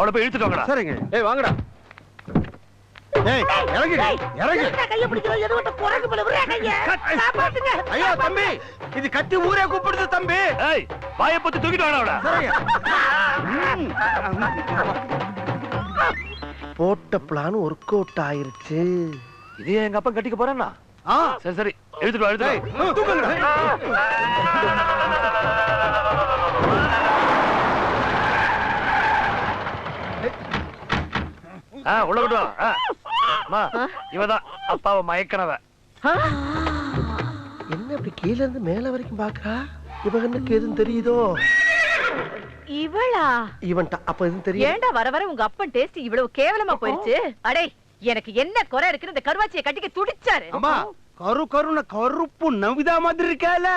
அவளை போய் இழுத்துட்டு வாங்கடா. சரிங்க. ஏய் வாங்கடா. ஏய் இறங்கு இறங்கு. கைய பிடிக்கிற எதுவட்ட குரங்கு போல விரே கைய. காப்பாத்துங்க. ஐயோ தம்பி, இது கட்டி ஊரே கூப்பிடுது தம்பி. ஏய் வாயை பத்தி தூக்கிட்டு வாடா அவளை. சரிங்க. போட்ட பிளான் ஒர்க் அவுட் ஆயிருச்சு. இது எங்க அப்பா கட்டிக்க போறானா? சரி சரி எழுதிட்டு வா எழுதிட்டு வா. தூக்குங்கடா. உள்ள கொண்டு வா. அம்மா இவதான் அப்பாவை மயக்கனவ. என்ன இப்படி கீழ இருந்து மேல வரைக்கும் பாக்குறா? இவனுக்கு எதுவும் தெரியுதோ? இவளா? இவன்ட்ட அப்ப எதுவும் தெரியும்? ஏண்டா வர வர உங்க அப்பன் டேஸ்ட் இவ்வளவு கேவலமா போயிருச்சு? அடே எனக்கு என்ன குறை இருக்குன்னு இந்த கருவாச்சியை கட்டிக்க துடிச்சாரு. அம்மா கரு கருன கருப்பு நமிதா மாதிரி இருக்கால,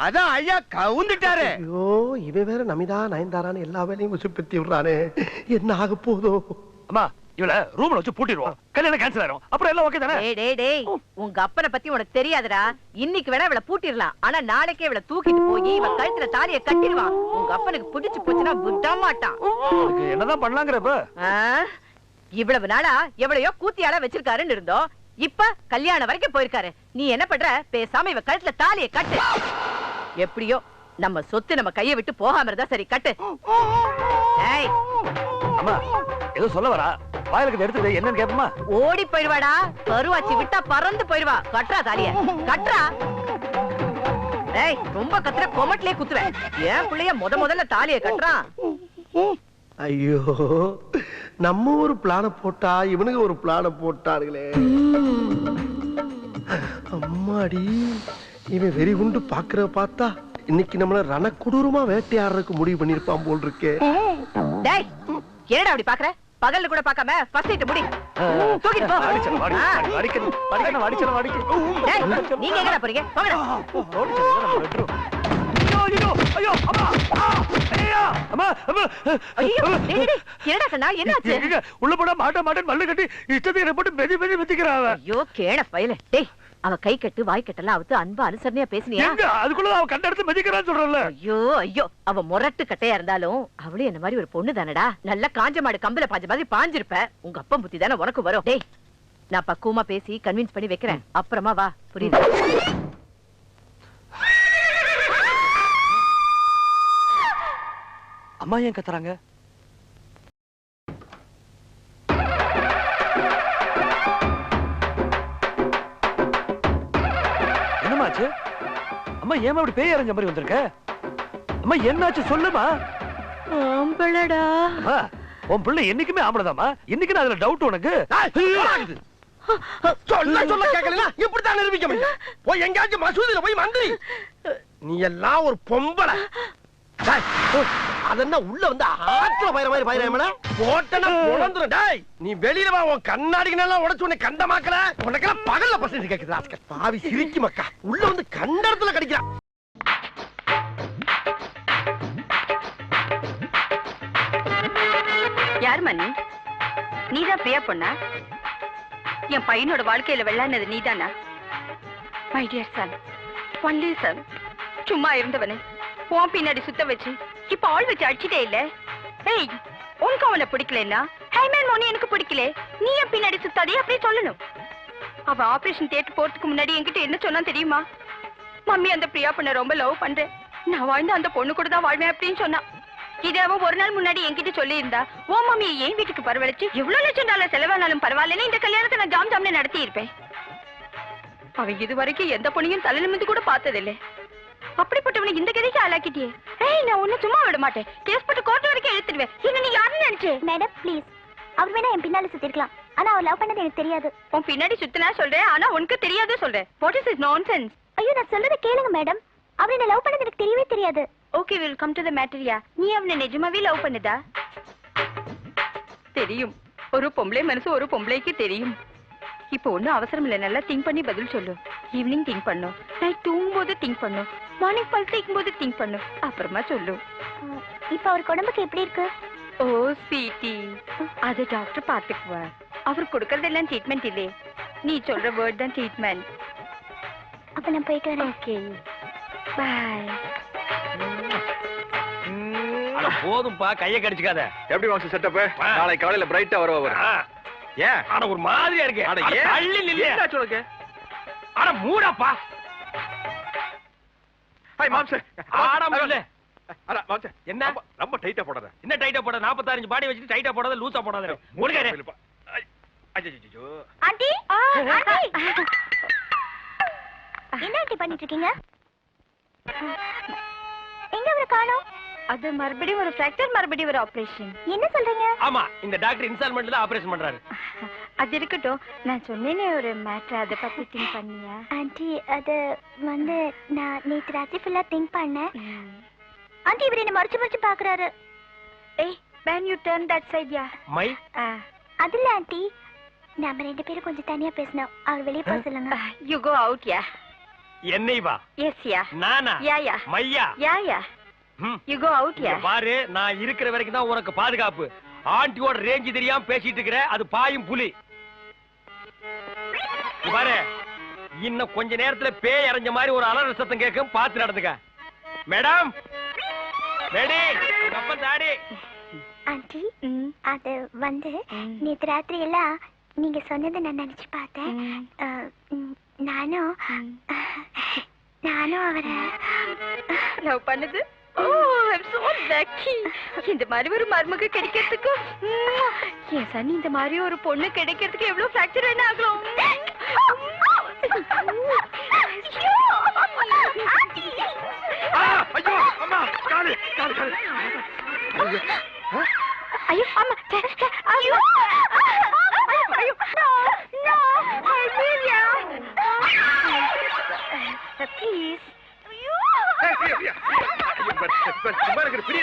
அதான் ஐயா கவுந்துட்டாரு. ஐயோ இவ வேற நமிதா நயன்தாரான்னு எல்லா வேலையும் உசுப்பத்தி விடுறானே, என்ன ஆக போதோ? அம்மா இவள ரூம்ல வச்சு பூட்டிடுவோம், கல்யாணம் கேன்சல் ஆயிரும், அப்புறம் எல்லாம் ஓகே தானே? டேய் உங்க அப்பனை பத்தி உனக்கு தெரியாதுடா. இன்னைக்கு வேணா இவளை பூட்டிடலாம், ஆனா நாளைக்கே இவளை தூக்கிட்டு போய் இவ கழுத்துல தாலியை கட்டிடுவான். உங்க அப்பனுக்கு பிடிச்சு போச்சுன்னா விட மாட்டான். என்னதான் பண்ணலாங்கிறப்ப இவ்வளவு நாளா எவ்வளையோ கூத்தியால வச்சிருக்காருன்னு இருந்தோம், இப்ப கல்யாணம் வரைக்கும் போயிருக்காரு. நீ என்ன பண்ற? பேசாம இவ கழுத்துல தாலியை கட்டு. எப்படியோ நம்ம சொத்து நம்ம கையை விட்டு போகாம இருந்தா சரி, கட்டு. அம்மா ஏதோ சொல்ல வரா, வாயிலுக்கு எடுத்து என்னன்னு கேப்பமா? ஓடி போயிடுவாடா, கருவாச்சி விட்டா பறந்து போயிடுவா. கட்டுறா தாலிய, கட்டுறா. ஏய் ரொம்ப கத்துற கொமட்லயே குத்துவேன். ஏன் பிள்ளைய முதல்ல தாலியை கட்டுறான். ஐயோ நம்ம ஒரு பிளான போட்டா இவனுக்கு ஒரு பிளான போட்டார்களே. அம்மாடி இவன் வெறி குண்டு பாக்குற பார்த்தா இன்னைக்கு நம்மள ரணக்குடூரமா வேட்டையாடுறதுக்கு முடிவு பண்ணிருப்பான் போல் இருக்கே. டேய் என்னடா அப்படி பாக்குற? பகல்ல கூட பார்க்காம ஃபர்ஸ்ட் நைட் முடி தூக்கிட்டு போ. நீங்க எங்கடா போறீங்க? போங்கடா. ஐயோ அம்மா ஐயா அம்மா என்னடா கண்ணா என்னாச்சு? உள்ள போட மாட்டேன் மல்லு கட்டி இஷ்டத்துக்கு போட்டு மெதி மிதிக்கிறாங்க. ஐயோ கேண பையல. டேய் அவ கை கட்டு வாய் கட்டலாம் அவுத்து அன்பா அனுசரணையா பேசினியா? அதுக்குள்ள அவ கண்ட எடுத்து மிதிக்கிறான்னு சொல்றல. ஐயோ அவ முரட்டு கட்டையா இருந்தாலும் அவளும் என்ன மாதிரி ஒரு பொண்ணு தானடா. நல்ல காஞ்ச மாடு கம்பல பாஞ்ச மாதிரி பாஞ்சிருப்ப. உங்க அப்பா புத்தி தானே உனக்கு வரும். டேய் நான் பக்குவமா பேசி கன்வின்ஸ் பண்ணி வைக்கிறேன், அப்புறமா வா. புரியுது? அம்மா ஏன் கத்துறாங்க? என்னமாச்சு? அம்மா ஏமா இப்படி பேய் அரைஞ்ச மாதிரி வந்திருக்க? அம்மா என்னாச்சு சொல்லுமா? ஆம்பளடா. உன் பிள்ளை என்னைக்குமே ஆம்பளதாமா, இன்னைக்கு அதுல டவுட் உனக்கு? சொல்ல கேட்கல இப்படித்தான் நிரூபிக்க முடியும். போய் எங்கேயாச்சும் மசூதியில போய் மந்திரி. நீ எல்லாம் ஒரு பொம்பளை. அதென்ன உள்ள வந்து ஆத்துல பயிர மாதிரி பயிரமல போட்டனா பொளந்துரும். டேய் நீ வெளியில வா, உன் கண்ணாடிக்கு எல்லாம் உடைச்சு உன்னை கண்டமாக்கல. உனக்கெல்லாம் பகல்ல பசங்க கேக்குது. பாவி சிரிக்கி மக்கா உள்ள வந்து கண்டத்துல கடிக்கிறான். யார் மணி? நீதான் பிரியா பொண்ணா? என் பையனோட வாழ்க்கையில வெள்ளானது நீதானா? My dear son, only Sun. சும்மா இருந்தவனே உன் பின்னாடி சுத்த வச்சு இப்ப ஆள் வச்சு அடிச்சுட்டே இல்ல. ஏய் உனக்கு அவனை பிடிக்கலன்னா ஹைமேன் மோனி எனக்கு பிடிக்கல, நீ என் பின்னாடி சுத்தாதே அப்படியே சொல்லணும். அவ ஆபரேஷன் தியேட்டர் போறதுக்கு முன்னாடி என்கிட்ட என்ன சொன்னா தெரியுமா? மம்மி அந்த பிரியா பொண்ணை ரொம்ப லவ் பண்றேன், நான் வாழ்ந்த அந்த பொண்ணு கூட தான் வாழ்வேன் அப்படின்னு சொன்னா. இதை அவன் ஒரு நாள் முன்னாடி என்கிட்ட சொல்லி இருந்தா ஓ மம்மியை என் வீட்டுக்கு பரவழைச்சு எவ்வளவு லட்சம் டாலர் செலவானாலும் பரவாயில்லன்னு இந்த கல்யாணத்தை நான் ஜாம் ஜாம்னு நடத்தி இருப்பேன். அவன் இது வரைக்கும் எந்த பொண்ணையும் தலை நிமிந்து கூட பார்த்ததில்லை. அப்படிப்பட்டவனை இந்த கதைக்கு ஆளாக்கிட்டியே. ஏய் நான் ஒண்ணு சும்மா விட மாட்டேன், கேஸ் போட்டு கோர்ட் வரைக்கும் எடுத்துடுவேன். என்ன நீ யாருன்னு நினைச்சே? மேடம் ப்ளீஸ், அவர் வேணா என் பின்னால சுத்திருக்கலாம், ஆனா அவர் லவ் பண்ணது எனக்கு தெரியாது. உன் பின்னாடி சுத்தினா சொல்றேன், ஆனா உனக்கு தெரியாது சொல்றேன். What is this nonsense? ஐயோ நான் சொல்றதை கேளுங்க மேடம், அவர் என்ன லவ் பண்ணது எனக்கு தெரியவே தெரியாது. Okay will come to the மேட்டரியா. நீ அவனை நிஜமாவே லவ் பண்ணதா? தெரியும், ஒரு பொம்பளை மனசு ஒரு பொம்பளைக்கு தெரியும். இப்போ ஒன்னும் அவசரம் இல்லை, நல்லா திங்க் பண்ணி பதில் சொல்லு. ஈவினிங் திங்க் பண்ணும், நைட் தூங்கும்போது திங்க் பண்ணும், மார்னிங் பல் தேய்க்கும் போது திங்க் பண்ணும், அப்புறமா சொல்லு. இப்போ அவர் உடம்புக்கு எப்படி இருக்கு? ஓ ஸ்வீட்டி, அது டாக்டர் பார்த்துக்குவார். அவர் கொடுக்கறதெல்லாம் ட்ரீட்மெண்ட் இல்லையே, நீ சொல்ற வேர்ட் தான் ட்ரீட்மெண்ட். அப்ப நான் போயிட்டு வரேன். Okay bye. போதும்பா கைய கடிச்சுக்காத. எப்படி மாம்ச செட்டப்? நாளைக்கு காலையில பிரைட்டா வருவாரு. ஏன் ஆனா ஒரு மாதிரியா இருக்கு. அட ஏன் தள்ளி நில்லு. என்ன சொல்லுங்க? அட மூடப்பா. ஹாய் மாம்ச. ஆட முடியல. அட மாம்ச என்ன ரொம்ப டைட்டா போடாத. என்ன டைட்டா போட? 45 பாடி வச்சிட்டு டைட்டா போடாத, லூசா போடாத. முடிக்காதே. அஜிஜிஜோ. ஆண்டி ஆண்டி என்ன ஆண்டி பண்ணிட்டு இருக்கீங்க? எங்க அவரை காணோம்? அது மறுபடியும் ஒரு ஃபிராக்சர், மறுபடியும் ஒரு ஆபரேஷன். என்ன சொல்றீங்க? ஆமா, இந்த டாக்டர் இன்ஸ்டால்மெண்ட்ல தான் ஆபரேஷன் பண்றாரு. அது இருக்கட்டும், நான் சொன்னேனே ஒரு மேட்டர், அதை பத்தி திங்க் பண்ணியா? ஆண்டி அது வந்து நான் நேத்து ராத்திரி ஃபுல்லா திங்க் பண்ணேன். ஆண்டி இவர் என்ன மறைச்சு மறைச்சு பாக்குறாரு. ஏய், when you turn that side, yeah. My அதுல ஆண்டி நம்ம ரெண்டு பேரும் கொஞ்சம் தனியா பேசணும். அவர் வெளியே போக சொல்லுங்க. You go out, yeah. என்னை வா. Yes, yeah. நானா? Yeah, yeah. மையா. Yeah, yeah. You go out, இங்க yeah. பாரு, நான் இருக்கிற வரைக்கும் தான் உனக்கு பாதுகாப்பு. ஆண்டியோட ரேஞ்ச் தெரியாம பேசிட்டு இருக்கிற, அது பாயும் புலி. இங்க பாரு, இன்னும் கொஞ்ச நேரத்துல பேய் அரைஞ்ச மாதிரி ஒரு அலற சத்தம் கேட்கும், பார்த்து நடந்துக்க. மேடம், ரெடி, அப்பன் தாடி. ஆண்டி அது வந்து நேத்து ராத்திரி எல்லாம் நீங்க சொன்னதை நான் நினைச்சு பார்த்தேன். நானும் அவரை லவ் பண்ணுது. Oh, I'm so lucky. இந்த மாதிரி ஒரு மருமக கிடைக்கிறதுக்கு என் சனி இந்த மாதிரி ஒரு பொண்ணு கிடைக்கிறதுக்கு எவ்வளவு ஃபிராக்சர் வேணா ஆகலாம். ஐயோ அம்மா காலு காலு காலு. ஐயோ அம்மா, ஐயோ ஐயோ, no, Amelia, please. சும்மா இருக்கிற பெரிய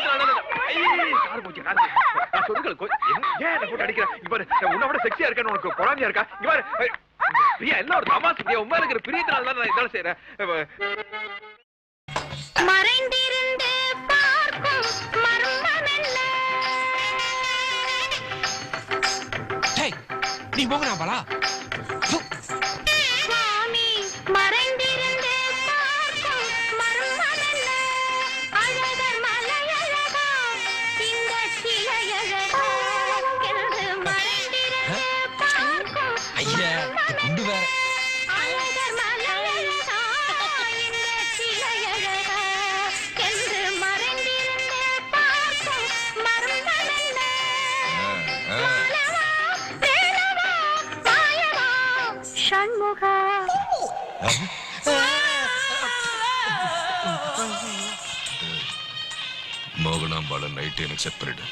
உன்னை விட செக்ஸியா இருக்கேன்னு உனக்கு குழந்தையா இருக்கா? இங்க பாரு பிரியா, எல்லாம் ஒரு தமாசு. உண்மை இருக்கிற பெரிய நாள் தான் நான் இதெல்லாம் செய்யறேன். மறைந்திருந்து பார்க்கும் மர்மமெல்ல. நீ போங்கடா பாலா. சுவாமி மறைந்திருந்து பார்க்கும் மர்மமெல்ல. அழகர் மலையழகா இந்த சிலையழகா என்று மறைந்திருந்து பார்க்கும் ஐயா, குண்டு வேற. அழகர் மலையழகா இந்த சிலையழகா என்று மறைந்திருந்து பார்க்கும் மர்மமெல்ல. ஷண்முகா மோகனாம்பாளன் நைட் எனக்கு செட் பண்ணிடு.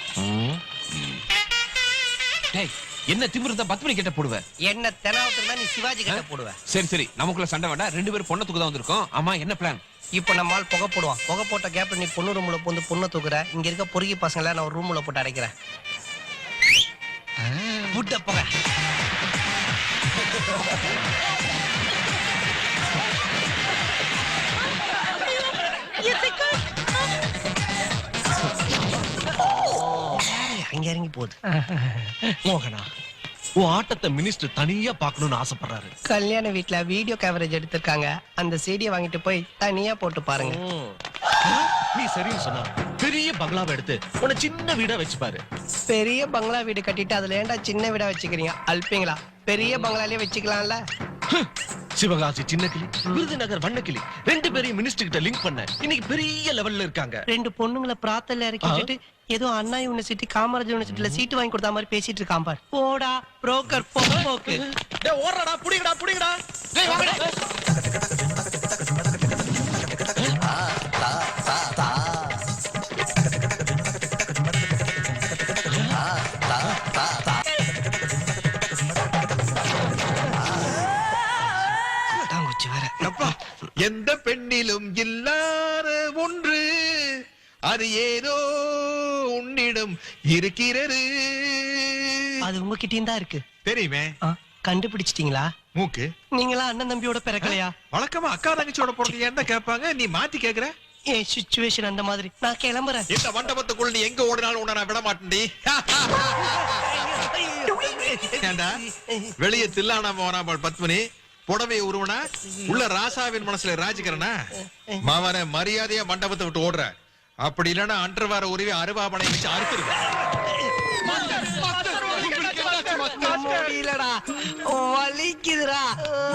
என்ன திமிருந்தா 10 மணி கிட்ட போடுவ? என்ன தெனாவத்துல நீ சிவாஜி கிட்ட போடுவ. சரி சரி, நமக்குள்ள சண்டை வேண்டாம். 2 பேரும் பொண்ணை தூக்க தான் வந்திருக்கோம். ஆமா, என்ன பிளான்? இப்ப நம்ம ஆள் புகை போடுவான். புகை போட்ட கேப்ல நீ பொண்ணு ரூம்ல போந்து பொண்ணை தூக்குற. இங்க இருக்க பொறுக்கி பசங்களை நான் ஒரு ரூம்ல போட்டு அடைக்கிறேன். புட்ட புகை. அங்க இறங்கி போகுது. மோகனா, உன் ஆட்டத்தை மினிஸ்டர் தனியா பாக்கணும்னு ஆசைப்படுறாரு. கல்யாண வீட்டுல வீடியோ கவரேஜ் எடுத்திருக்காங்க. அந்த சீடியை வாங்கிட்டு போய் தனியா போட்டு பாருங்க. நீ சரின்னு சொன்ன. பெரிய பங்களாவை எடுத்து உன்னை சின்ன வீடா வச்சு பாரு. பெரிய பங்களா வீடு கட்டிட்டு அதுல ஏன்டா சின்ன வீடா வச்சுக்கிறீங்க? அல்பீங்களா? பெரிய பங்களாலே வச்சுக்கலாம்ல. சிவகாசி சின்ன கிளி, விருதுநகர் வண்ண கிளி 2 பேரையும் மினிஸ்டர் கிட்ட லிங்க் பண்ண இன்னைக்கு பெரிய லெவல்ல இருக்காங்க. 2 பொண்ணுங்களை பிராத்தல்ல இறக்கிட்டு ஏதோ அண்ணா யூனிவர்சிட்டி காமராஜ் யூனிவர்சிட்டில சீட்டு வாங்கி கொடுத்த மாதிரி பேசிட்டு இருக்கான் பார். போடா புரோக்கர் போக்கு. டேய் ஓடுறடா, புடிங்கடா புடிங்கடா. டேய் வாங்கடா. எந்த பெண்ணிலும் இல்லாத ஒன்று அது ஏதோ உன்னிடம் இருக்கிறது. அது உங்ககிட்டயும் தான் இருக்கு. தெரியுமே. கண்டுபிடிச்சிட்டீங்களா? மூக்கு. நீங்களா அண்ணன் தம்பியோட பிறக்கலையா? வழக்கமா அக்கா தங்கச்சியோட பிறந்தீங்க என்ன கேட்பாங்க, நீ மாத்தி கேக்குற. என் சிச்சுவேஷன் அந்த மாதிரி. நான் கிளம்புறேன். இந்த மண்டபத்துக்குள்ள நீ எங்க ஓடினாலும் உன்னை நான் விட மாட்டேன்டி. ஏண்டா வெளியே தில்லானா போனாபாள் பத்மினி புடவை உருவனா உள்ள ராசாவின் மனசுல ராஜிக்கிறனா மாவன மரியாதையா மண்டபத்தை விட்டு ஓடுற. அப்படி இல்லன்னா அண்டர்வார உருவி அருவாமனை வச்சு அறுத்துருவேன். முடியலடா, வலிக்குதுடா.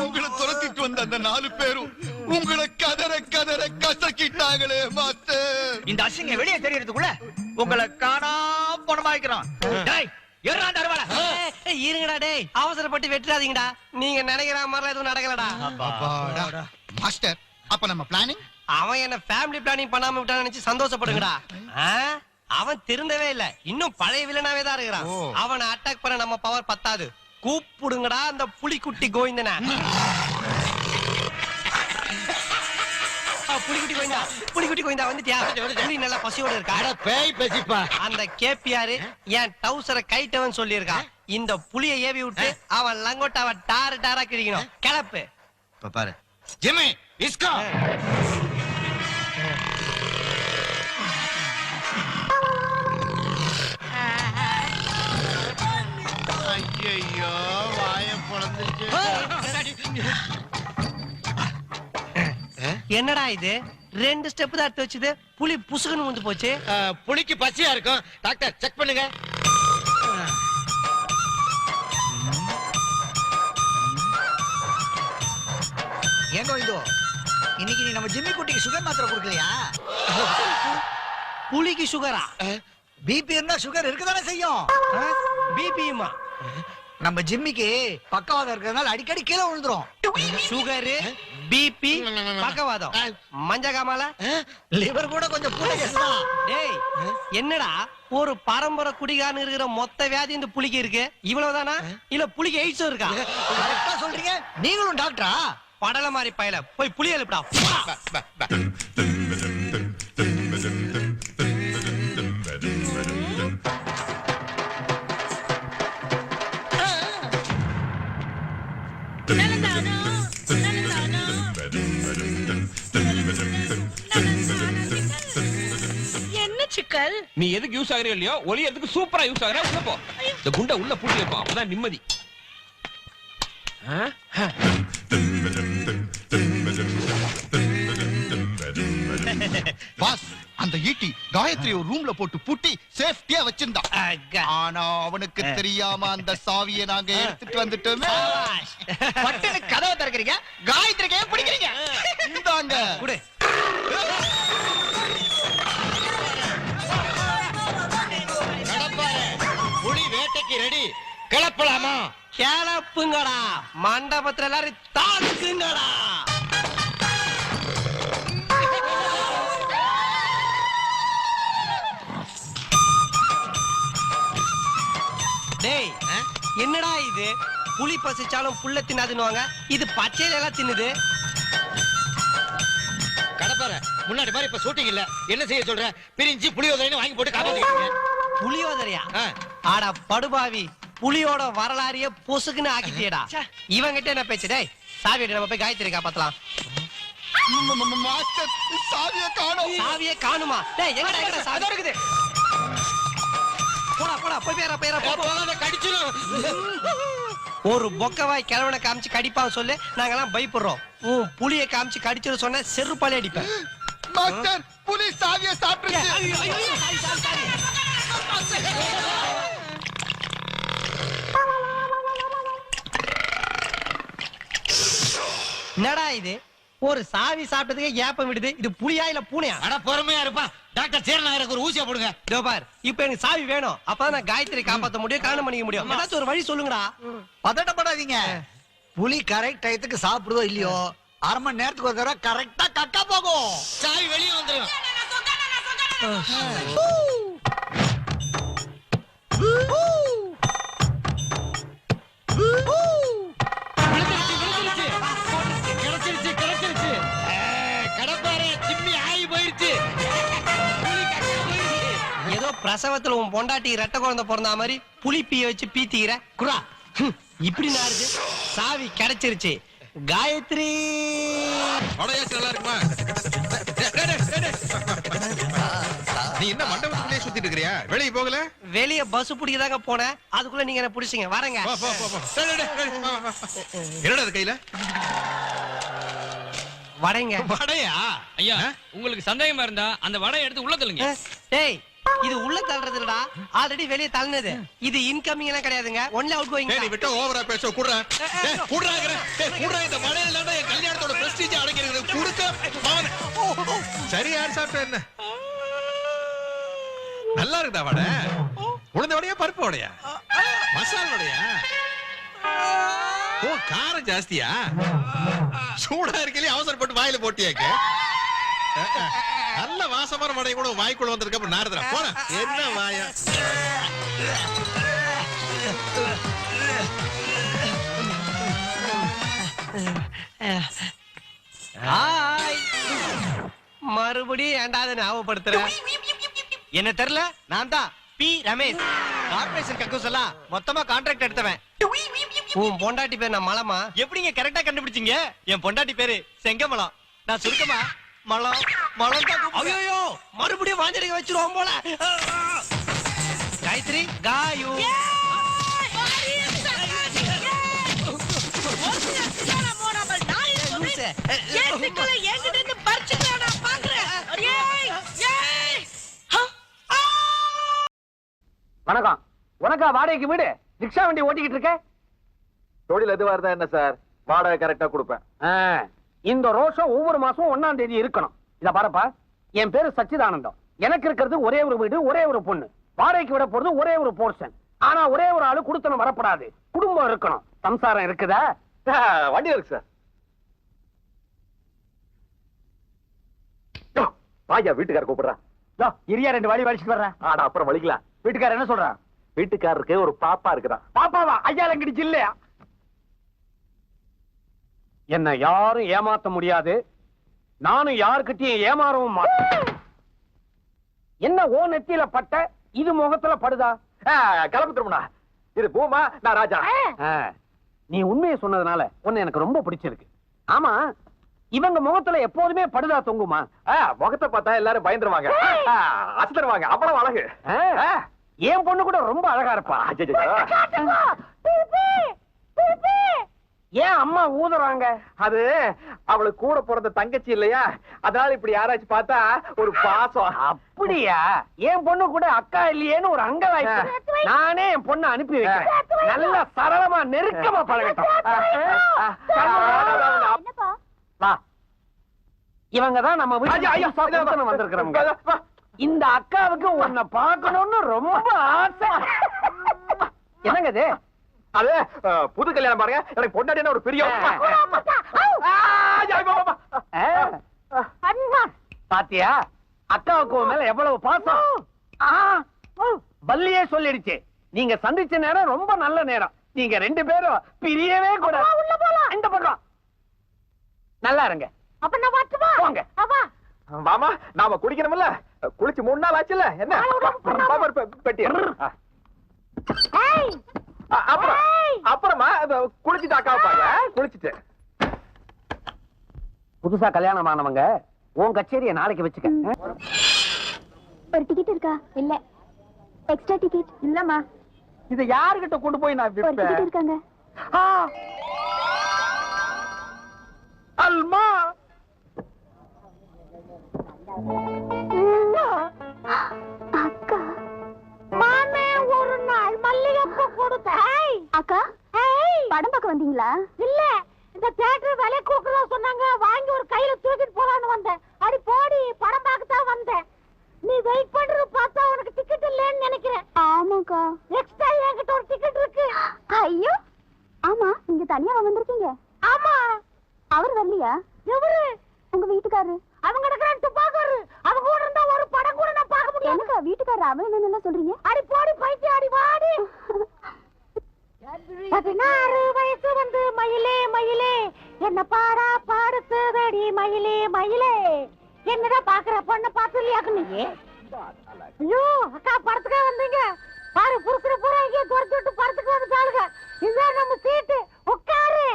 உங்களை துரத்திட்டு வந்த அந்த 4 பேரும் உங்களை கதற கதற கசக்கிட்டாங்களே மாஸ்டர். இந்த அசிங்க வெளியே தெரியறதுக்குள்ள உங்களை காணா பணமா வைக்கிறோம். இருங்கடா டேய், அவசரப்பட்டு வெட்டுறாதீங்கடா. நீங்க நினைக்கிற மாதிரி எதுவும் நடக்கலடா. மாஸ்டர், அப்ப நம்ம பிளானிங்? அவன் என்ன ஃபேமிலி பிளானிங் பண்ணாம விட்டான்னு நினைச்சு சந்தோஷப்படுங்கடா. அவன் திருந்தவே இல்ல, இன்னும் பழைய வில்லனாவே தான் இருக்கிறான். அவனை அட்டாக் பண்ண நம்ம பவர் பத்தாது. கூப்பிடுங்கடா அந்த புலிக்குட்டி கோவிந்தன. புலிக்குட்டி கோவிந்தா வந்துட்டியா? புலி நல்லா பசியோட இருக்கா? பேய் பேசிப்பா. அந்த கேபிஆர் என் டவுசரை கைட்டவன் சொல்லி இருக்கான். இந்த புலியை ஏவி விட்டு அவன் லங்கோட்டாவ டாரு டாரா கிழிக்கணும். கிளப்பு பாரு ஜிம்மி இஸ்கா. ஐயோ வாய பொளந்துச்சு. என்னடா இது? 2 ஸ்டெப் தான் எடுத்து வச்சது, புலி புசுகுன்னு வந்து போச்சு. புலிக்கு பசியா இருக்கும். டாக்டர் செக் பண்ணுங்க. ஏங்கோ இதோ இன்னைக்கு நீ நம்ம ஜிம்மி குட்டிக்கு சுகர் மாத்திரை கொடுக்கலையா? புலிக்கு சுகரா? பிபி இருந்தா சுகர் இருக்கதானே செய்யும். பிபியுமா? நம்ம ஜிம்மிக்கு பக்கவாதம் இருக்கிறதுனால அடிக்கடி கீழே விழுந்துரும். சுகர், பிபி, பக்கவாதம், மஞ்ச காமால, லிவர் கூட கொஞ்சம் கூட கேசுதான். டேய் என்னடா ஒரு பரம்பரை குடிகாரன் இருக்கிற மொத்த வியாதி இந்த புலிக்கு இருக்கு? இவ்வளவுதானா இல்ல புலிக்கு எய்ட்ஸும் இருக்கா? கரெக்டா சொல்றீங்க. நீங்களும் டாக்டரா? படல மாதிரி பயல போய் புலி எழுப்புடா. என்ன சிக்கல்? நீ எதுக்கு யூஸ் ஆகுறியோ இல்லையோ, ஒலி எதுக்கு சூப்பரா யூஸ் ஆகுற. உள்ள போ, இந்த குண்டை உள்ள பூட்டி வைப்போம், அப்பதான் நிம்மதி. பாஸ், அந்த ஈட்டி காயத்ரி ஒரு ரூம்ல போட்டு பூட்டி சேஃப்டியா வச்சிருந்தான். ஆனா அவனுக்கு தெரியாம அந்த சாவியை நாங்க எடுத்துட்டு வந்துட்டோமே. பட்டனு கதவை திறக்கிறீங்க, காயத்ரிக்கே பிடிக்கிறீங்க. இந்தாங்க குடு. புலி வேட்டைக்கு ரெடி. கிளப்பலாமா? கிளப்புங்கடா. மண்டபத்துல எல்லாரும் தாக்குங்கடா. டேய் என்னடா இது? புலி பசிச்சாலும் புல்ல தின்னாதுன்னுவாங்க, இது பச்சையில எல்லாம் தின்னுது. கடப்பார முன்னாடி மாதிரி இப்ப ஷூட்டிங் இல்ல. என்ன செய்ய சொல்ற? பிரிஞ்சு புளியோதரைன்னு வாங்கி போட்டு காப்பாத்திக்கிறீங்க. புலியோதரையா? ஆட படுபாவி, புலியோட வரலாறையே பொசுக்குன்னு ஆக்கிட்டியடா. இவங்கிட்ட என்ன பேச்சு? டேய் சாவி எடுத்து நம்ம போய் காயத்ரி காப்பாத்தலாம். மாஸ்டர், சாவியை காணோம். சாவியே காணுமா? டேய் எங்கடா எங்கடா சாவி இருக்குது? போடா போடா போய் பேரா போகாத, கடிச்சிரும். ஒரு பொக்கவாய் கிழவனை காமிச்சு கடிப்பான்னு சொல்லு, நாங்கெல்லாம் பயப்படுறோம். உன் புலியை காமிச்சு கடிச்சிரு சொன்ன செருப்பாலே அடிப்பேன். மாஸ்டர், புலி சாவியை சாப்பிட்டுருச்சு. என்னடா இது? ஒரு சாவி சாப்பிட்டதுக்கு ஏப்பம் விடுது. இது புலியா இல்ல பூனையா? அட பொறுமையா இருப்பா. டாக்டர் சேரநாயருக்கு ஒரு ஊசியா போடுங்க. இதோ பார், இப்ப எனக்கு சாவி வேணும். அப்பதான் நான் காயத்ரி காப்பாத்த முடியும், காரணம் பண்ணிக்க முடியும். ஏதாச்சும் ஒரு வழி சொல்லுங்கடா. பதட்டப்படாதீங்க. புலி கரெக்ட் டயத்துக்கு சாப்பிடுதோ இல்லையோ, 1/2 மணி நேரத்துக்கு ஒரு தடவை கரெக்டா கக்கா போகும். சாவி வெளியே வந்துரும். கிடைச்சிருச்சு. கடப்பார ஜிம்மி ஆகி போயிருச்சு. ஏதோ பிரசவத்துல உன் பொண்டாட்டி ரெட்டை குழந்தை பிறந்த மாதிரி புலி பீய வச்சு பீத்திக்கிற குரா. இப்படி நாருது. சாவி கிடைச்சிருச்சு. காயத்ரி நல்லா இருக்குமா? நீ என்ன மண்டபத்துக்குள்ளே சுத்திட்டு இருக்கிறியா? வெளியே போகல? வெளிய பஸ் பிடிக்கதாங்க போனேன், அதுக்குள்ள நீங்க என்ன பிடிச்சீங்க. வரேங்க. என்னடா அது கையில? வடைங்க. வடையா? ஐயா உங்களுக்கு சந்தேகமா இருந்தா அந்த வடையை எடுத்து உள்ள தள்ளுங்க. டேய் இது உள்ள தள்ளுறது இல்லடா, ஆல்ரெடி வெளிய தள்ளுனது. இது இன்கமிங் எல்லாம் கிடையாதுங்க, ஒன்லி அவுட் கோயிங். டேய் நீ விட்ட ஓவரா பேச குடுறா. டேய் குடுறாங்கற. டேய் குடுறா, இந்த வடையில தான் என் கல்யாணத்தோட பிரஸ்டீஜ் அடங்கி இருக்குது. குடுக்க. சரி யார் சாப்பிட்ட என்ன? நல்லா இருக்குடா வடை. உளுந்த வடையா பருப்பு வடையா? மசால் வடையா? ஓ காரம் ஜாஸ்தியா? சூடா இருக்கல அவசரப்பட்டு வாயில போட்டியாக்க. நல்ல வாசமான வடை கூட வாய்க்குள்ள வந்திருக்க அப்புறம் நாரதரா போடா. என்ன வாயா? ஹாய். மறுபடியும் ஏண்டாத ஞாபகப்படுத்துறேன். என்ன தெரியல, நான் தான் பி ரமேஷ். கார்ப்பரேஷன் கக்கூஸ் எல்லாம் மொத்தமா கான்ட்ராக்ட் எடுத்தவன். உன் பொண்டாட்டி பேர் நான் மலமா? எப்படிங்க கரெக்டா கண்டுபிடிச்சீங்க? என் பொண்டாட்டி பேரு செங்கமலம். நான் சுருக்கமா மலம் மலம் தான். ஐயோ மறுபடியும் வாஞ்சடிக்க வச்சிருவோம் போல. காயத்ரி காயு. வணக்கம். உனக்கா வாடகைக்கு வீடு? ரிக்ஷா வண்டி ஓட்டிக்கிட்டு இருக்க? தொழில் எதுவா இருந்தா என்ன சார், வாடகை கரெக்டா கொடுப்பேன். இந்த ரோஷம் ஒவ்வொரு மாசம் 1ஆம் தேதி இருக்கணும். இத பாருப்பா, என் பேரு சச்சிதானந்தம். எனக்கு இருக்கிறது ஒரே ஒரு வீடு, ஒரே ஒரு பொண்ணு. வாடகைக்கு விட போறது ஒரே ஒரு போர்ஷன். ஆனா ஒரே ஒரு ஆளு குடுத்தனம் வரப்படாது. குடும்பம் இருக்கணும். சம்சாரம் இருக்குதா? வண்டி இருக்கு சார். வாயா வீட்டுக்கார கூப்பிடுறா. இரியா 2 வாடி வலிச்சுட்டு வர்றேன். ஆனா அப்புறம் வலிக்கலாம். வீட்டுக்காரர் என்ன சொல்றான்? வீட்டுக்காரருக்கு ஒரு பாப்பா இருக்குதான். பாப்பாவா? ஐயா லங்கிடுச்சு இல்லையா? என்ன யாரும் ஏமாத்த முடியாது, நானும் யாருக்கிட்டையும் ஏமாறவும் மாட்டேன். என்ன ஓ நெத்தியில பட்ட, இது முகத்துல படுதா? கிளம்பு திரும்புனா. இது பூமா, நான் ராஜா. நீ உண்மையை சொன்னதுனால உன்னை எனக்கு ரொம்ப பிடிச்சிருக்கு. ஆமா, இவங்க முகத்துல எப்போதுமே படுதா தொங்குமா? முகத்தை பார்த்தா எல்லாரும் பயந்துருவாங்க, அசத்துருவாங்க. அவ்வளவு அழகு. என் பொண்ணு கூட ரொம்ப அழகா இருப்பா. ஏன் அம்மா ஊதுறாங்க? அது அவளுக்கு கூட பிறந்த தங்கச்சி இல்லையா, அதனால இப்படி யாராச்சும் பார்த்தா ஒரு பாசம். அப்படியா? என் பொண்ணு கூட அக்கா இல்லையேன்னு ஒரு அங்கலாய்ப்பு. நானே என் பொண்ணை அனுப்பி வைக்கிறேன். நல்ல சரளமா நெருக்கமா பழகட்டும். வா, இவங்க தான் நம்ம வீட்டுக்கு வந்திருக்கிறவங்க. இந்த அக்காவுக்கு உன்னை பார்க்கணும்னு ரொம்ப ஆசை. என்னங்க இது? அது புது கல்யாணம் பாருங்க. எனக்கு பொண்டாட்டினா ஒரு பெரிய பாத்தியா அக்காவுக்கு உன் மேல எவ்வளவு பாசம். பல்லியே சொல்லிடுச்சு. நீங்க சந்திச்ச நேரம் ரொம்ப நல்ல நேரம். நீங்க 2 பேரும் பிரியவே கூட. இந்த பக்கம் நல்லா இருங்க. அப்ப நான் வரட்டுமா? போங்க. மாமா, நாம குடிக்கணும்ல. குளிச்சு 3 நாள் ஆச்சுல. என்ன பெட்டி? அப்புறமா குளிச்சுட்டு அக்காவை பாருங்க. குளிச்சுட்டு புதுசா கல்யாணம் ஆனவங்க உன் கச்சேரியை நாளைக்கு வச்சுக்க. ஒரு டிக்கெட் இருக்கா? இல்ல. எக்ஸ்ட்ரா டிக்கெட் இல்லம்மா. இத யாருகிட்ட கொண்டு போய் நான் ஒரு டிக்கெட் இருக்காங்க. அல்மா அக்கா, மாமே ஒரு நாள் மல்லிகைப்பூ கொடுத்த. அக்கா, படம் பார்க்க வந்தீங்களா? இல்ல, இந்த தியேட்டர் விலை கூக்குறதா சொன்னாங்க. வாங்கி ஒரு கையில தூக்கிட்டு போலான்னு வந்தேன். அடி போடி, படம் பார்க்க தான் வந்தேன். நீ வெயிட் பண்றது பார்த்தா உனக்கு டிக்கெட் இல்லன்னு நினைக்கிறேன். ஆமாக்கா, எக்ஸ்ட்ரா என்கிட்ட ஒரு டிக்கெட் இருக்கு. ஐயோ, ஆமா, நீங்க தனியா வந்திருக்கீங்க? ஆமா. அவர் வரலையா? எவரு? உங்க வீட்டுக்காரரு. அவங்க இருக்கிறான் துப்பாக்காரு. அவங்க கூட இருந்தா ஒரு படம் கூட நான் பார்க்க முடியாது. எனக்கு வீட்டுக்காரரு அவன் என்னென்ன சொல்றீங்க? அடி போடி பைத்தியம், அடி வாடி. 16 வயசு வந்து மயிலே மயிலே என்ன பாடா பாடுத்ததடி மயிலே மயிலே. என்னதான் பாக்குற பொண்ணை பார்த்து இல்லையாக்கு நீ? ஐயோ அக்கா, படத்துக்கே வந்தீங்க பாரு. புருஷர பூரா இங்கே துரத்தி விட்டு படத்துக்கு வந்துட்டாளுங்க. இதுதான் நம்ம சீட்டு, உட்காரு.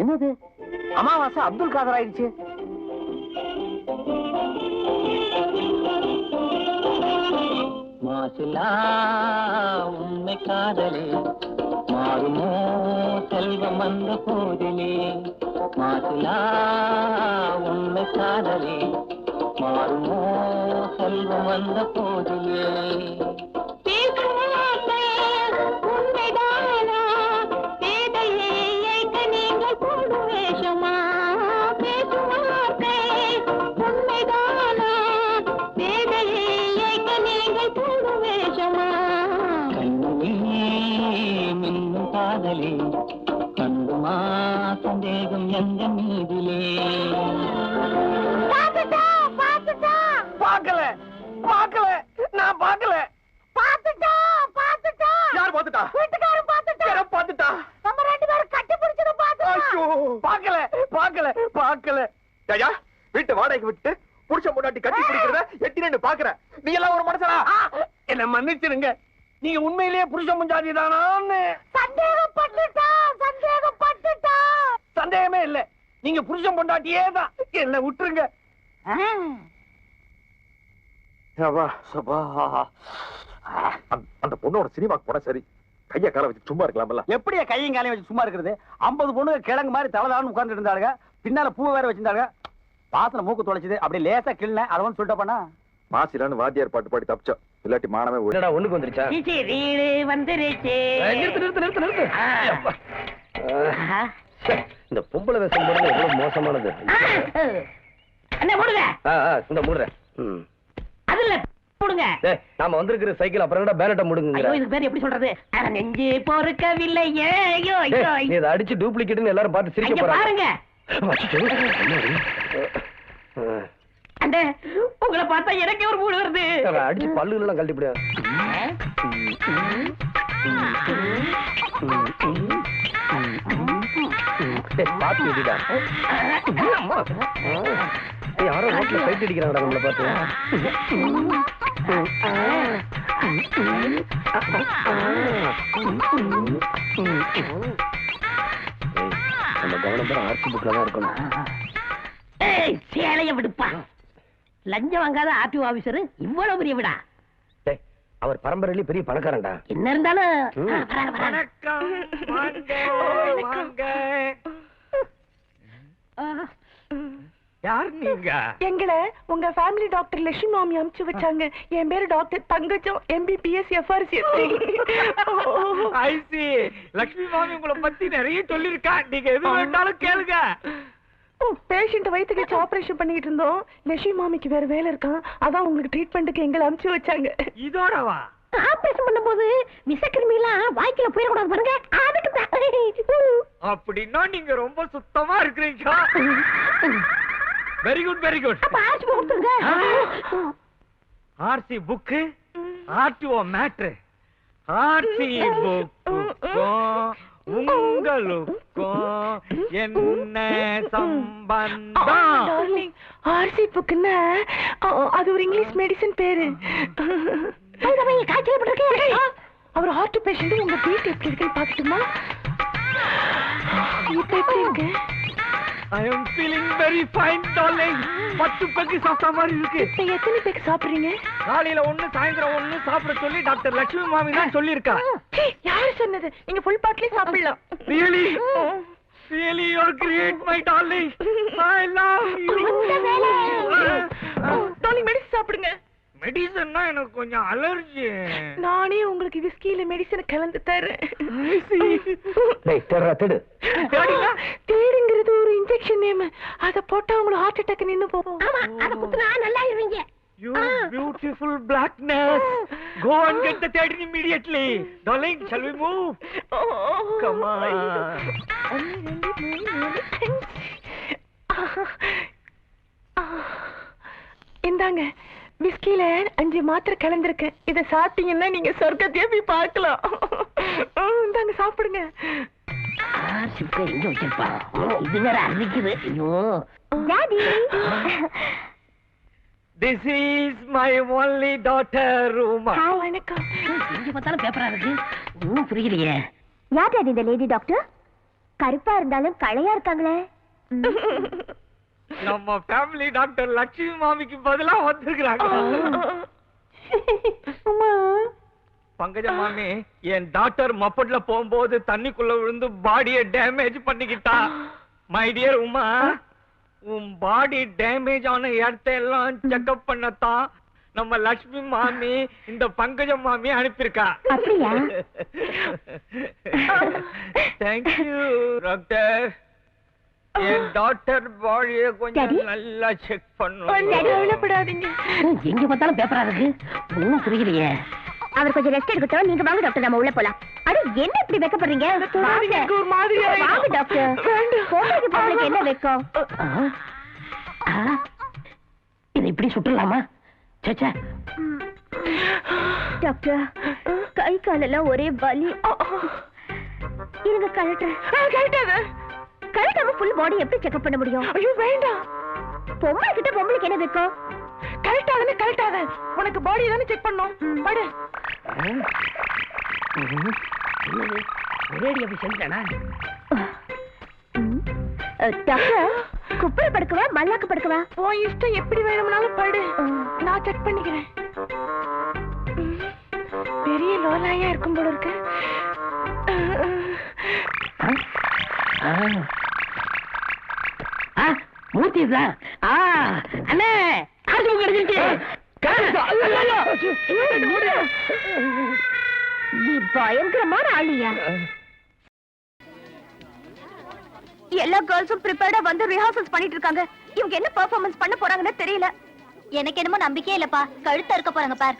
என்னது அமாவாசை அப்துல் காதர் ஆயிடுச்சு. மாசிலா உண்மை காதலே மாறுமோ செல்வம் வந்த போதிலே மாசிலா உண்மை காதலே மாறுமோ செல்வம் வந்த போதிலே காதலே கண்டுமா சந்தேகம் எந்த மீதிலே பாக்கல பாக்கல நான் பாக்கல. யார் பாத்துட்டா? வீட்டுக்காரன் பாத்துட்டா. பாத்துட்டா? நம்ம ரெண்டு பேரும் கட்டி பிடிச்சத பாத்துட்டா. பாக்கல பாக்கல பாக்கல. ஐயா வீட்டை வாடகைக்கு விட்டு புருஷன் முன்னாடி கட்டி பிடிக்கிறத எட்டி நின்னு பாக்குற. நீ எல்லாம் ஒரு மனுஷனா? என்ன மன்னிச்சிருங்க. நீங்க உண்மையிலேயே புருஷ முஞ்சாதி தானான்னு சந்தேகப்பட்டுட்டா. சந்தேகமே இல்ல. நீங்க புருஷன் பொண்டாட்டியே தான். என்ன விட்டுருங்க. அந்த பொண்ணோட சினிமாக்கு போனா சரி, கைய கால வச்சு சும்மா இருக்கலாம்ல. எப்படியா கையும் காலையும் வச்சு சும்மா இருக்கிறது? 50 பொண்ணுங்க கிழங்கு மாதிரி தலதான்னு உட்கார்ந்து இருந்தாங்க. பின்னால பூ வேற வச்சிருந்தாங்க. வாசனை மூக்கு தொலைச்சது. அப்படியே லேசா கிள்ளன. அதை வந்து சொல்லிட்ட பண்ணா மாசிலான்னு வாத்தியார் பாட்டு பாடி தப்பிச்சோம். இல்லாட்டி மானமே ஒண்ணுக்கு வந்துருச்சா? நிறுத்து. இந்த பொம்பளை வேஷம் போடுறது எவ்வளவு மோசமானது. என்ன போடுங்க? இந்த மூடுறேன். அதுல போடுங்க. நாம வந்திருக்கிற சைக்கிள் அப்புறம் பேனட்ட முடுங்க. இதுக்கு பேர் எப்படி சொல்றது? நெஞ்சு பொறுக்கவில்லை. இதை அடிச்சு டூப்ளிகேட்னு எல்லாரும் பார்த்து சிரிக்க போறாங்க. பாருங்க. அந்த உங்களை பார்த்தா எனக்கே ஒரு மூடு வருது. அடிச்சு பல்லுகள் எல்லாம் கழட்டிப்படியா? பாத்து விட்டுடா. யாரோ ரோட்ல சைட் அடிக்கிறாங்கடா நம்மளை பார்த்து. நம்ம கவனம் பெற ஆர்சி புக்ல தான் இருக்கணும். சேலைய விடுப்பா. லஞ்சம் வாங்காத ஆர்டிஓ ஆபீசர் இவ்வளவு பெரிய விடா. அவர் பரம்பரையிலே பெரிய பணக்காரன்டா. என்ன இருந்தாலும் யார் நீங்க? எங்களை உங்க ஃபேமிலி டாக்டர் லட்சுமி மாமி அனுப்பிச்சு வச்சாங்க. என் பேரு doctor Thangacham, MBBS FRCS. I see Lakshmi மாமி உங்களை பத்தி நிறைய சொல்லிருக்கா. நீங்க எது வேண்டாலும் கேளுங்க. பேஷண்ட் வயிற்றுக்கு வச்சு ஆபரேஷன் பண்ணிட்டு இருந்தோம். லட்சுமி மாமிக்கு வேற வேலை இருக்கான். அதான் உங்களுக்கு ட்ரீட்மெண்ட்டுக்கு எங்களை அனுப்பிச்சு வச்சாங்க. இதோடவா? ஆபரேஷன் பண்ணும்போது விஷக்கிருமி எல்லாம் வாய்க்குல போயிடக்கூடாது பாருங்க. அதுக்கு அப்படின்னா நீங்க ரொம்ப சுத்தமா இருக்கிறீங்க. Very good very good. RC book RTO matter. RC book உங்களுக்கும் என்ன சம்பந்தம்? ஆர்சி புக்னா அது ஒரு இங்கிலீஷ் மெடிசன் பேரு. அவர் ஹார்ட் பேஷண்ட். உங்க வீட்டு எப்படி இருக்குன்னு பாக்கட்டுமா? இப்ப எப்படி இருக்கு? I am feeling very fine darling. 10 பெக்கு சாப்பிட்ட மாதிரி இருக்கு. இப்ப எத்தனை பெக்கு சாப்பிடுறீங்க? காலையில 1 சாயந்தரம் 1 சாப்பிட சொல்லி டாக்டர் லட்சுமி மாமி தான் சொல்லிருக்கா. யாரு சொன்னது? நீங்க ஃபுல் பாட்டிலே சாப்பிடலாம். Really? Really you are great my darling. I love you. Darling medicine சாப்பிடுங்க. மெடிசன்னா எனக்கு கொஞ்சம் அலர்ஜி. நானே உங்களுக்கு விஸ்கில மெடிசன் கலந்து தரேன். தேடுங்கிறது ஒரு இன்ஜெக்ஷன் நேம். அத போட்டா உங்களுக்கு ஹார்ட் அட்டாக் நின்னு போகும். ஆமா, அத குத்துனா நல்லா இருவீங்க. You beautiful blackness. Go and get the third immediately. Darling, shall we move? Come on. இந்தாங்க விஸ்கில 5 மாத்திரை கலந்திருக்கேன். இத சாப்பிட்டீங்கன்னா நீங்க சொர்க்கத்தையே போய் பார்க்கலாம். இந்தாங்க சாப்பிடுங்க. சிப்க எங்க வச்சிருப்பா? இது வேற அரிக்குது. ஐயோ daddy. This is my only daughter Ruma. வணக்கம். இங்க பார்த்தாலும் பேப்பரா இருக்கு. ஒண்ணும் புரியலையே. யார் டாடி இந்த லேடி டாக்டர்? கருப்பா இருந்தாலும் களையா இருக்காங்களே. நம்ம ஃபேமிலி டாக்டர் லட்சுமி மாமிக்கு பதிலா வந்திருக்கிறாங்க. பங்கஜ மாமி, என் டாக்டர் மப்பட்ல போகும்போது தண்ணிக்குள்ள விழுந்து பாடியை டேமேஜ் பண்ணிக்கிட்டா. மை டியர் உமா, உன் பாடி டேமேஜ் ஆன இடத்தை எல்லாம் செக்அப் பண்ணத்தான் நம்ம லட்சுமி மாமி இந்த பங்கஜ மாமி அனுப்பியிருக்கா. அப்படியா? Thank you doctor. என் டாக்டர் பாடியை கொஞ்சம் நல்லா செக் பண்ணுங்க. எங்க பார்த்தாலும் பேப்பரா இருக்கு, ஒண்ணும் புரியலையே. அவர் கொஞ்சம் ரெஸ்ட் எடுக்கட்டும், நீங்க வாங்க டாக்டர், நம்ம உள்ள போலாம். அட என்ன இப்படி வெக்கப்படுறீங்க? வாங்க டாக்டர். பொம்பளைக்கு என்ன வெக்கம்? இது இப்படி சுற்றலாமா? டாக்டர், கை காலெல்லாம் ஒரே வலி. இருங்க கழட்டுறேன். கழட்டாம ஃபுல் பாடி எப்படி செக்அப் பண்ண முடியும்? ஐயோ வேண்டாம். பொம்பளைக்கு என்ன வெக்கம்? கரெக்டாத உனக்கு பாடி தானே செக் பண்ணோம். படு. ஒரேடி அப்படி செஞ்சானா? டாக்டர், குப்புற படுக்கவா மல்லாக்க படுக்கவா? உன் இஷ்டம், எப்படி வேணும்னாலும் படு, நான் செக் பண்ணிக்கிறேன். பெரிய லோலாயா இருக்கும் போல இருக்கு. மூர்த்தி தான். அண்ணே நீ பயங்கரமான ஆளியா? எல்லா கேர்ள்ஸும் ப்ரிப்பேர்டா வந்து ரிஹர்சல்ஸ் பண்ணிட்டு இருக்காங்க. இவங்க என்ன பெர்ஃபார்மன்ஸ் பண்ண போறாங்கன்னு தெரியல. எனக்கு என்னமோ நம்பிக்கையே இல்லப்பா. கழுத்த இருக்க போறாங்க பார்.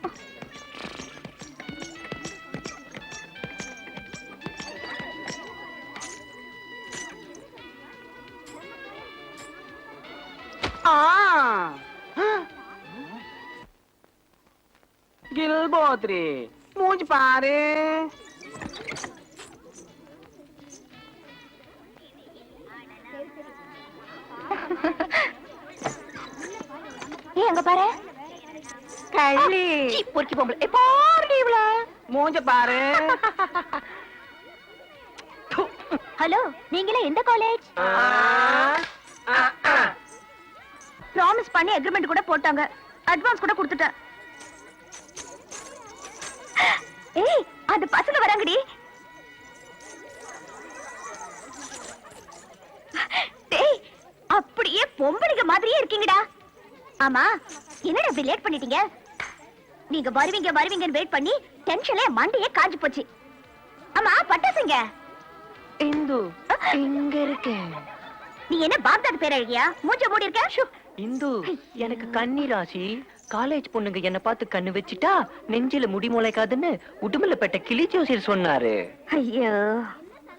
கில்போத்ரி மூஞ்சி பாரு. எங்க பாரு கள்ளி பொறுக்கி பொம்பளை. பாரு இவள மூஞ்ச பாரு. ஹலோ, நீங்களே எந்த காலேஜ்? ப்ராமிஸ் பண்ணி அக்ரிமெண்ட் கூட போட்டாங்க, அட்வான்ஸ் கூட கொடுத்துட்டேன். ஏய், அந்த பசங்க வராங்கடி. டேய், அப்படியே பொம்பளைங்க மாதிரியே இருக்கீங்கடா. ஆமா, என்னடா இப்படி லேட் பண்ணிட்டீங்க? நீங்க வருவீங்கன்னு வெயிட் பண்ணி டென்ஷன்ல மண்டையே காஞ்சு போச்சு. ஆமா, பட்டாசுங்க இந்து இங்க இருக்கேன். நீ என்ன பாப்தாத் பேர் அழகியா? மூஞ்ச மூடி இருக்க. இந்து, எனக்கு கன்னி ராசி. காலேஜ் பொண்ணுங்க என்ன பார்த்து கண்ணு வச்சிட்டா நெஞ்சில முடி முளைக்காதுன்னு உடுமலை பெட்ட கிளி ஜோசியர் சொன்னாரு. ஐயோ,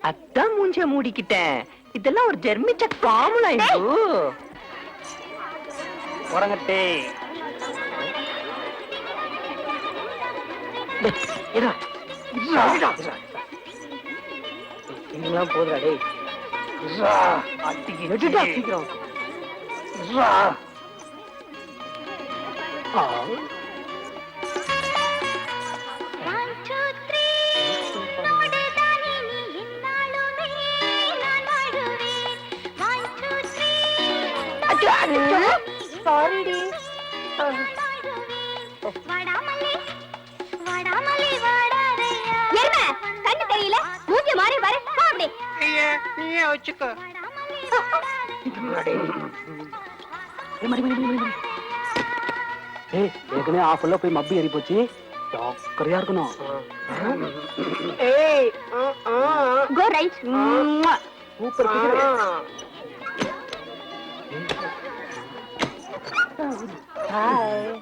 அதான் மூஞ்ச மூடிக்கிட்டேன். இதெல்லாம் ஒரு ஜெர்மிச்ச ஃபார்முலா. இந்து உறங்கட்டே. போதுடா டேய். சீக்கிரம். சாரிடி. கண்ணு தெரியல, மூஞ்சி மாறி வர. அப்படி நீயே வச்சுக்கோ. ஏற்கனவே ஆஃப்ல போய் மப்பி ஏறி போச்சு. ஜாக்கிரதையா இருக்கணும். Go right. சூப்பர். ஹாய்.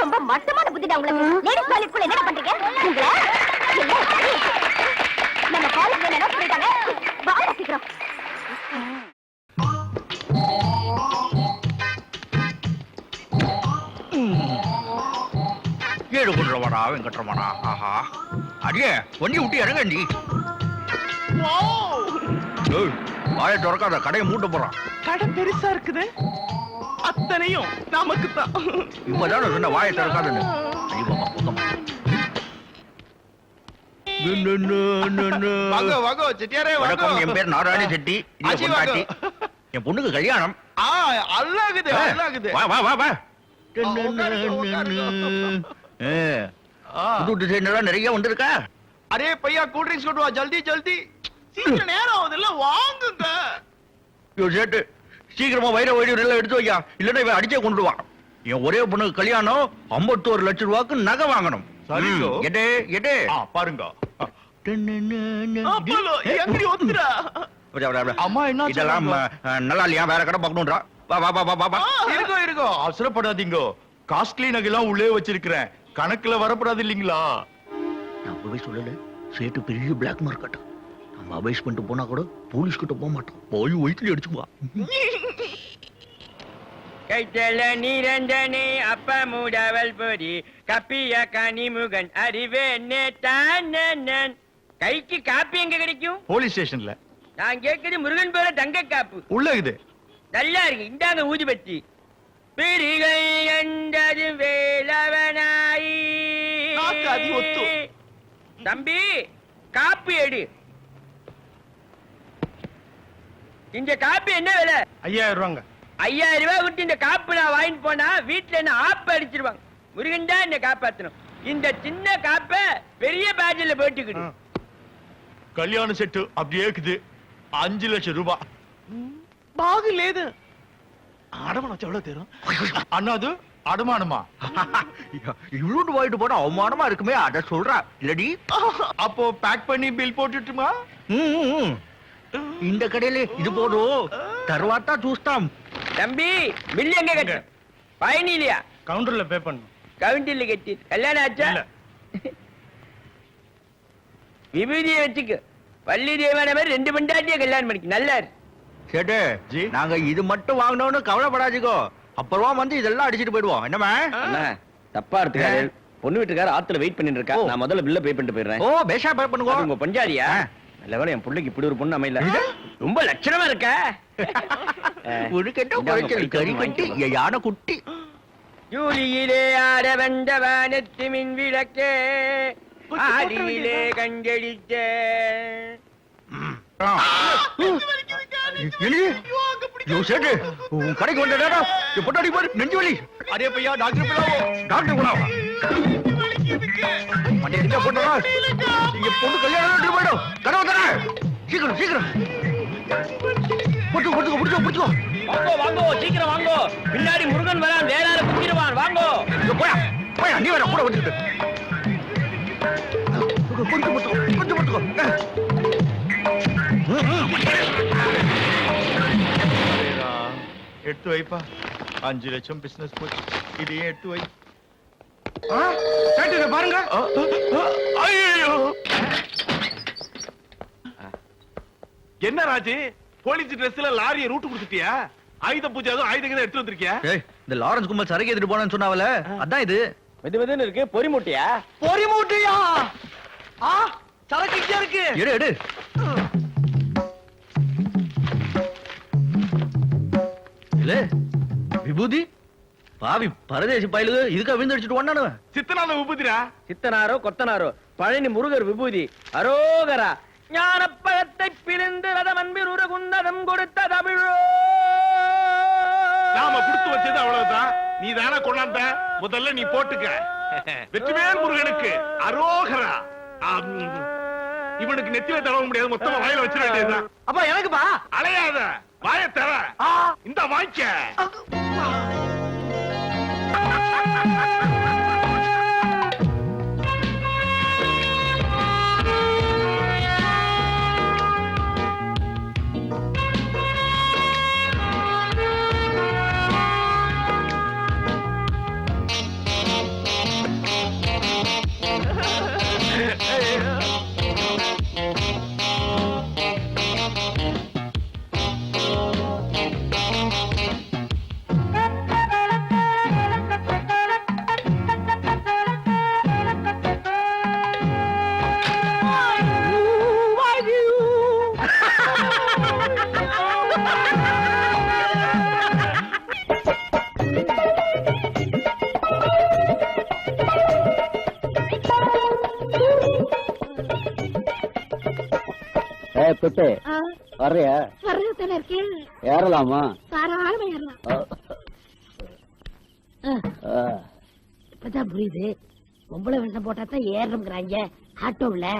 ரொம்ப மட்டமான புத்திடா உங்களுக்கு. லேடிஸ் காலேஜ்க்குள்ள என்ன பண்றீங்க? நம்ம காலேஜ்ல என்ன பண்ணிட்டாங்க? வாங்க சீக்கிரம். ஏழு கொண்டு வாடா வெங்கட்ரமணா. ஆஹா அடியே வண்டி விட்டு இறங்கண்டி. வாயை திறக்காத, கடையை மூட்ட போறான். கடை பெருசா இருக்குது, அத்தனையும் நமக்கு தான். இப்பதான சொன்ன வாயை திறக்காதுன்னு. ஐயோமா போங்கம்மா. வாங்க வாங்க செட்டியாரே வணக்கம், என் பேர் நாராயண செட்டி. இது என் பொண்டாட்டி. என் பொண்ணுக்கு கல்யாணம். அல்லாகுது அல்லாகுது. வா வா வா வா. புது டிசைன் எல்லாம் நிறைய வந்திருக்கா. அரே பையா கூல் ட்ரிங்க்ஸ் கொண்டு வா, ஜல்தி ஜல்தி. சீக்கிரம் நேரம் ஆகுதுல்ல, வாங்குங்க. யோ சேட்டு, சீக்கிரமா வைர வைரம் எல்லாம் எடுத்து வையா, இல்லன்னா இவன் அடிச்சே கொண்டு வா. என் ஒரே பொண்ணுக்கு கல்யாணம், 51 லட்சம் ரூபாய்க்கு நகை வாங்கணும். எடே எடே பாருங்க. அம்மா என்ன இதெல்லாம் நல்லா இல்லையா, வேற கடை பார்க்கணும்ன்றா. வா வா வா வா வா. இருங்கோ இருங்கோ, அவசரப்படாதீங்க. காஸ்ட்லி நகைலாம் உள்ளே வச்சிருக்கிறேன், கணக்குல வரப்படாது இல்லீங்களா? நான் அப்பவே சொல்லல, சேட்டு பெரிய பிளாக் மார்க்கெட். நம்ம அபேஸ் பண்ணிட்டு போனா கூட போலீஸ் கிட்ட போக மாட்டோம், போய் வயிற்றுல அடிச்சுக்குவா. கைத்தல நிரஞ்சனே அப்ப மூடவல் பொடி கப்பிய கனிமுகன் அறிவே நேத்தான். கைக்கு காப்பி எங்க கிடைக்கும்? போலீஸ் ஸ்டேஷன்ல. நான் கேக்குது முருகன் பேர தங்க காப்பு உள்ள இது நல்லா இருக்கு. இந்தாங்க ஊதுபத்தி. பிரிகை என்றது வேலவனாயி. தம்பி காப்பி எடு. இந்த காப்பி என்ன விலை? 5000 ரூபாங்க. 5000 ரூபாய் விட்டு இந்த காப்பு நான் வாங்கிட்டு போனா வீட்டுல என்ன ஆப்ப அடிச்சிருவாங்க. முருகன் தான் என்ன காப்பாத்தணும். இந்த சின்ன காப்ப பெரிய பேஜில் போட்டுக்கிடு. கல்யாண செட்டு அப்படியே இருக்குது, 5 லட்சம் ரூபாய். பாகு லேது அடமானம் எவ்வளவு தரும் அண்ணா? அது அடமானமா? இவ்வளவு வாங்கிட்டு போனா அவமானமா இருக்குமே, அத சொல்றா இல்லடி. அப்போ பேக் பண்ணி பில் போட்டுட்டுமா? இந்த கடையில இது போதும், தருவாத்தா சூஸ்தாம். தம்பி பில் எங்க கட்ட? பயணி இல்லையா? கவுண்டர்ல பே பண்ணு. கவுண்டர்ல கட்டி கல்யாணம் ஆச்சா? விபூதியை வச்சுக்க. பள்ளி தேவான மாதிரி 2 பண்டாட்டிய கல்யாணம் பண்ணிக்க. நல்லா இருக்கு. சேட்டு, நாங்க இது மட்டும் வாங்கணும்னு கவலைப்படாதீங்கோ, அப்புறமா வந்து இதெல்லாம் அடிச்சிட்டு போயிடுவோம். என்னமா தப்பா எடுத்துக்காரு, பொண்ணு வீட்டுக்கார ஆத்துல வெயிட் பண்ணிட்டு இருக்கா. நான் முதல்ல பில்ல பே பண்ணிட்டு போயிடுறேன். ஓ பேஷா பே பண்ணுங்க. உங்க பஞ்சாரியா? நல்ல வேளை என் பிள்ளைக்கு இப்படி ஒரு பொண்ணு அமையல. ரொம்ப லட்சணமா இருக்க. உனக்கு கறி கட்டி யானை குட்டி. ஜூலியிலே ஆட வந்த வானத்து மின் விளக்கே ஆடியிலே கஞ்சடிச்ச. கடைக்கு வந்தா பொட்டாடி பாரு, நெஞ்சு வலி. அரே பையா, டாக்டர் பிளாவோ. டாக்டர் பிளாவா மண்டியா போட்டா இங்க பொண்ணு கல்யாணம் போயிடும். கனவு தானே, சீக்கிரம் சீக்கிரம் புடிச்சோ புடிச்சோ புடிச்சோ புடிச்சோ. வாங்கோ வாங்கோ, சீக்கிரம் வாங்கோ, பின்னாடி முருகன் வரான், வேளார குத்திடுவான். வாங்கோ போயா போயா, நீ வேற கூட வந்துட்டு கொஞ்சம் மட்டும் கொஞ்சம் மட்டும். எடுத்து வைப்பா, 5 லட்சம் பிசினஸ் போச்சு. இதையே எடுத்து வை. பாருங்க. ஐயோ, என்ன ராஜி, போலீஸ் ட்ரெஸ்ல லாரியை ரூட் கொடுத்துட்டியா? ஆயுத பூஜை அதுவும் ஆயுதம் எடுத்து வந்திருக்கியா? இந்த லாரன்ஸ் கும்பல் சரக்கு எடுத்துட்டு போனான்னு சொன்னாவல, அதான் இது. மெது மெதுன்னு இருக்கு. பொறி மூட்டையா? பொறி மூட்டையா? சரக்கு இங்க இருக்கு. எடு எடு. இல்ல விபூதி பாவி பரதேசி பயலு, இதுக்கா விழுந்து அடிச்சுட்டு வந்தானு. சித்தனான விபூதிரா? சித்தனாரோ கொத்தனாரோ, பழனி முருகர் விபூதி. அரோகரா. ஞானப்பழத்தை பிரிந்து ரதம் அன்பில் உரகுந்ததம் கொடுத்த தமிழோ. நாம கொடுத்து வச்சது அவ்வளவுதான், நீ தானே கொண்டாந்த. முதல்ல நீ போட்டுக்க. வெற்றிவேல் முருகனுக்கு அரோகரா. இவனுக்கு நெத்தில தடவ முடியாது, மொத்தமா வாயில வச்சிட வேண்டியதுதான். அப்பா எனக்குப்பா. அலையாத, வாய தர. இந்த வாய்க்க. குட்டு வர்றியா? வர்றதுல இருக்கேன். ஏறலாமா? தாராளமா ஏறலாம். இப்பதான் புரியுது, பொம்பளை வேஷம் போட்டா தான் ஏறணுங்கிறாங்க. ஆட்டோவில்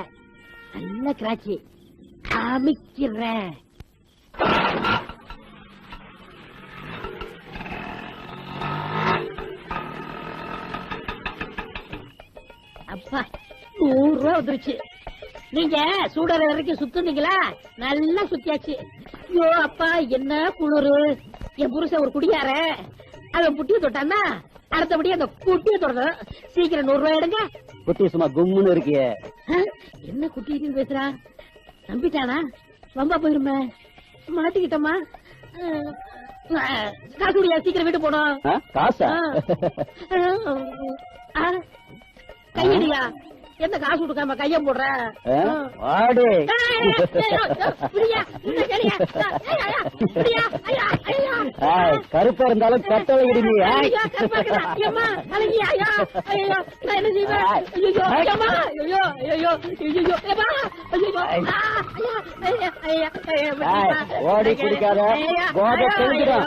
நல்ல கிராச்சி காமிக்கிறேன். அப்பா 100 ரூபா வந்துருச்சு. நீங்க சூடற வரைக்கும் சுத்துனீங்களா? நல்லா சுத்தியாச்சு. ஐயோ அப்பா என்ன குளிரு. என் புருஷன் ஒரு குடியார, அவன் புட்டிய தொட்டான்னா அடுத்தபடி அந்த குட்டிய தொடரும். சீக்கிரம் 100 ரூபாய் எடுங்க. குட்டி சும்மா கும்முன்னு இருக்கியே. என்ன குட்டி பேசுறா? நம்பிட்டானா? வம்பா போயிருமே. மாட்டிக்கிட்டோமா? காசு குடியா, சீக்கிரம் வீட்டு போனோம். காசா? கையடியா, என்ன காசு கொடுக்காம கைய போடுற? வாடு. கருப்பா இருந்தாலும் கட்டளை இடுங்க. ஓடி குடிக்காத, போதை தெரிஞ்சிடும்.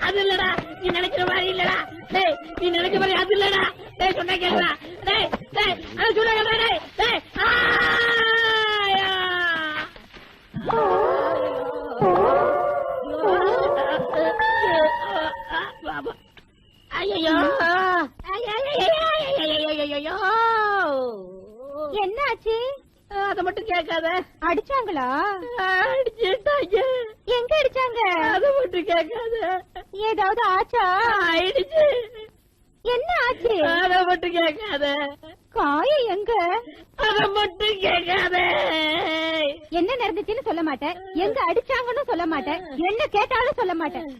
அது இல்லடா, நீ நினைக்கிற மாதிரி இல்லடா. நீ நினைக்கிற மாதிரி அது இல்லடா. சொன்ன கேள்றா. அது சொன்ன கேள்றா. என்ன ஆச்சு? அத மட்டும் கேட்காத. அடிச்சாங்களா? அடிச்சுட்டாங்க. எங்க அடிச்சாங்க? அத மட்டும் கேட்காத. ஏதாவது ஆச்சா? ஆயிடுச்சு. என்ன ஆச்சு? அத மட்டும் கேட்காத. காயம் எங்க? அத மட்டும் கேட்காத. என்ன நடந்துச்சுன்னு சொல்ல மாட்டேன், எங்க அடிச்சாங்கன்னு சொல்ல மாட்டேன், என்ன கேட்டாலும் சொல்ல மாட்டேன்.